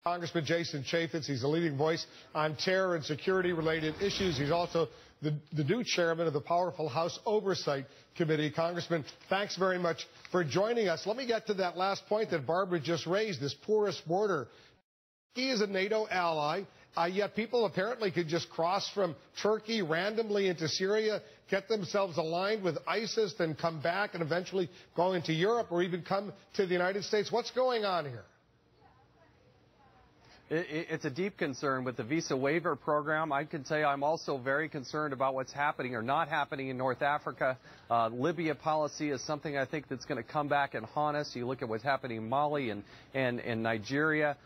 Congressman Jason Chaffetz. He's a leading voice on terror and security-related issues. He's also the new chairman of the powerful House Oversight Committee. Congressman, thanks very much for joining us. Let me get to that last point that Barbara just raised, this porous border. He is a NATO ally, yet people apparently could just cross from Turkey randomly into Syria, get themselves aligned with ISIS, then come back and eventually go into Europe or even come to the United States. What's going on here? It's a deep concern with the visa waiver program. I can tell you I'm also very concerned about what's happening or not happening in North Africa. Libya policy is something I think that's going to come back and haunt us. You look at what's happening in Mali and Nigeria.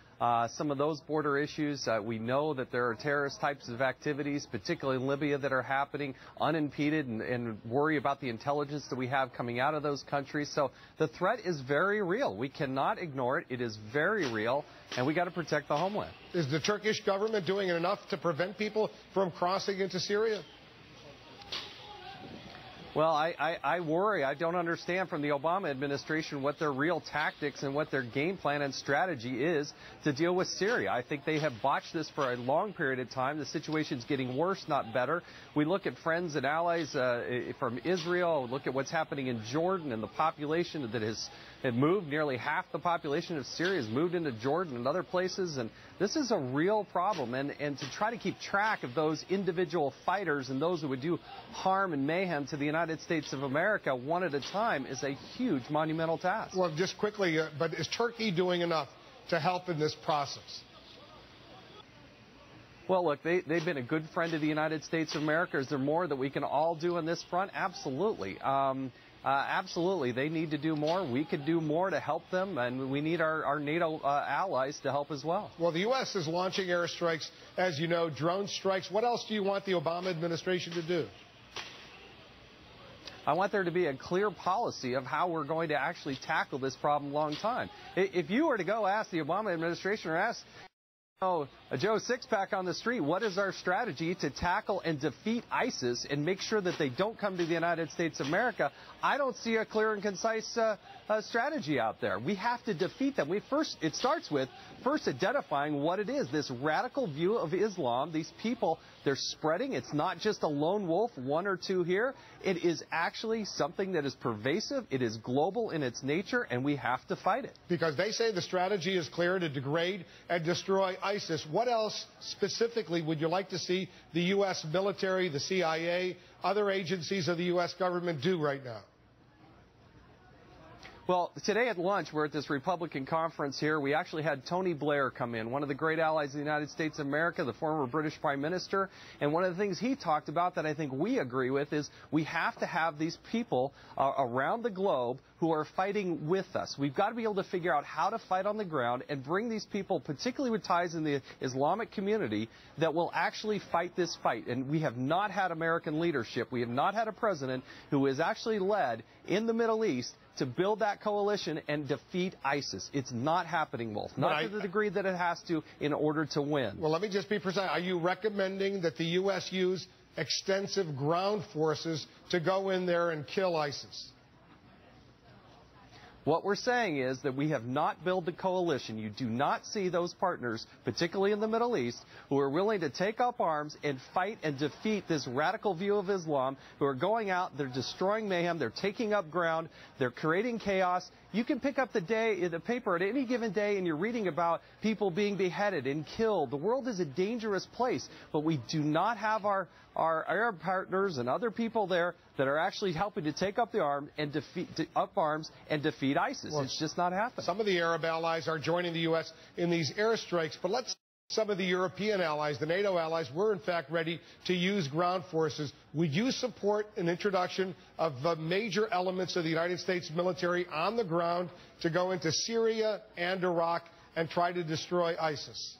Some of those border issues, we know that there are terrorist types of activities, particularly in Libya, that are happening unimpeded, and worry about the intelligence that we have coming out of those countries. So the threat is very real. We cannot ignore it. It is very real, and we got to protect the homeland. Is the Turkish government doing enough to prevent people from crossing into Syria? Well, I worry. I don't understand from the Obama administration what their real tactics and what their game plan and strategy is to deal with Syria. I think they have botched this for a long period of time. The situation's getting worse, not better. We look at friends and allies from Israel, look at what's happening in Jordan and the population that has moved. Nearly half the population of Syria has moved into Jordan and other places, and this is a real problem. And to try to keep track of those individual fighters and those who would do harm and mayhem to the United States of America one at a time is a huge, monumental task. Well, just quickly, but is Turkey doing enough to help in this process? Well, look, they've been a good friend of the United States of America. Is there more that we can all do on this front? Absolutely. Absolutely. They need to do more. We could do more to help them, and we need our NATO allies to help as well. Well, the U.S. is launching airstrikes, as you know, drone strikes. What else do you want the Obama administration to do? I want there to be a clear policy of how we're going to actually tackle this problem long time. If you were to go ask the Obama administration or ask a Joe Sixpack on the street, what is our strategy to tackle and defeat ISIS and make sure that they don't come to the United States of America, I don't see a clear and concise strategy out there. We have to defeat them. It starts with first identifying what it is, this radical view of Islam. These people, they're spreading. It's not just a lone wolf, one or two here. It is actually something that is pervasive. It is global in its nature, and we have to fight it. Because they say the strategy is clear to degrade and destroy ISIS. What else specifically would you like to see the U.S. military, the CIA, other agencies of the U.S. government do right now? Well, today at lunch, we're at this Republican conference here. We actually had Tony Blair come in, one of the great allies of the United States of America, the former British Prime Minister. And one of the things he talked about that I think we agree with is we have to have these people around the globe who are fighting with us. We've got to be able to figure out how to fight on the ground and bring these people, particularly with ties in the Islamic community, that will actually fight this fight. And we have not had American leadership. We have not had a president who has actually led in the Middle East to build that coalition and defeat ISIS. It's not happening, Wolf. Not to the degree that it has to in order to win. Well, let me just be precise. Are you recommending that the U.S. use extensive ground forces to go in there and kill ISIS? What we're saying is that we have not built a coalition. You do not see those partners, particularly in the Middle East, who are willing to take up arms and fight and defeat this radical view of Islam, who are going out, they're destroying mayhem, they're taking up ground, they're creating chaos. You can pick up the paper at any given day and you're reading about people being beheaded and killed. The world is a dangerous place, but we do not have our Arab partners and other people there that are actually helping to take up the arms and defeat ISIS. Well, it's just not happening. Some of the Arab allies are joining the U.S. in these airstrikes, but some of the European allies, the NATO allies, were in fact ready to use ground forces. Would you support an introduction of the major elements of the United States military on the ground to go into Syria and Iraq and try to destroy ISIS?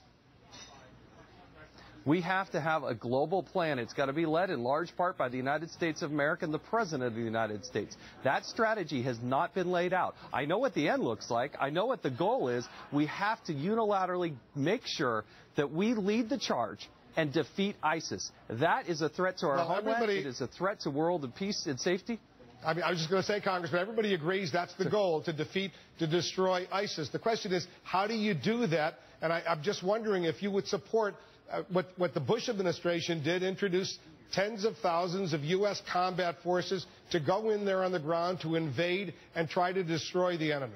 We have to have a global plan. It's got to be led in large part by the United States of America and the President of the United States. That strategy has not been laid out. I know what the end looks like. I know what the goal is. We have to unilaterally make sure that we lead the charge and defeat ISIS. That is a threat to our homeland. It is a threat to world of peace and safety. I was just going to say, Congressman, everybody agrees that's the goal, to defeat, to destroy ISIS. The question is, how do you do that? And I'm just wondering if you would support what the Bush administration did, introduce tens of thousands of U.S. combat forces to go in there on the ground to invade and try to destroy the enemy.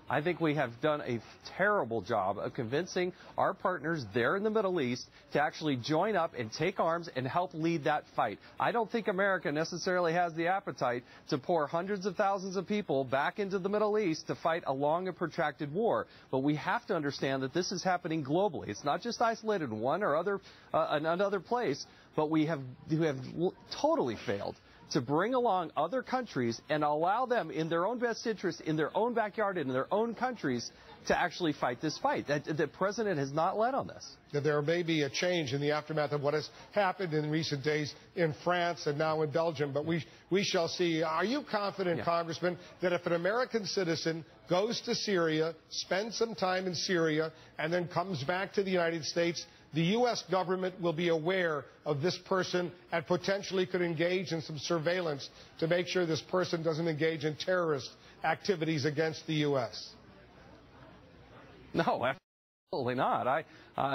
I think we have done a terrible job of convincing our partners there in the Middle East to actually join up and take arms and help lead that fight. I don't think America necessarily has the appetite to pour hundreds of thousands of people back into the Middle East to fight a long and protracted war. But we have to understand that this is happening globally. It's not just isolated in one or another place, but we have totally failed to bring along other countries and allow them, in their own best interest, in their own backyard, in their own countries, to actually fight this fight. The president has not led on this. There may be a change in the aftermath of what has happened in recent days in France and now in Belgium, but we shall see. Are you confident, Congressman, that if an American citizen goes to Syria, spends some time in Syria, and then comes back to the United States, the U.S. government will be aware of this person and potentially could engage in some surveillance to make sure this person doesn't engage in terrorist activities against the U.S.? No, absolutely not.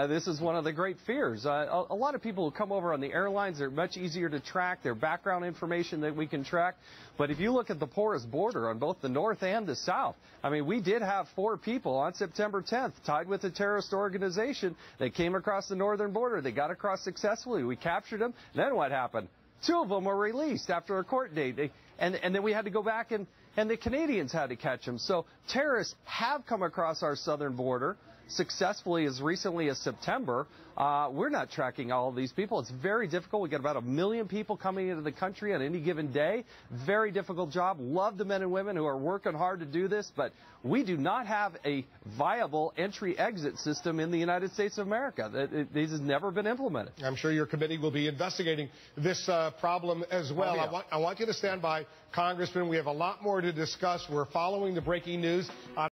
This is one of the great fears. A lot of people who come over on the airlines, they're much easier to track. Their background information that we can track. But if you look at the porous border on both the north and the south, I mean, we did have 4 people on September 10th tied with a terrorist organization. They came across the northern border. They got across successfully. We captured them. Then what happened? 2 of them were released after a court date. And then we had to go back and the Canadians had to catch them. So terrorists have come across our southern border successfully as recently as September. We're not tracking all of these people. It's very difficult. We get about 1 million people coming into the country on any given day. Very difficult job. Love the men and women who are working hard to do this, but we do not have a viable entry-exit system in the United States of America. This has never been implemented. I'm sure your committee will be investigating this problem as well. Oh, yeah. I want you to stand by, Congressman. We have a lot more to discuss. We're following the breaking news on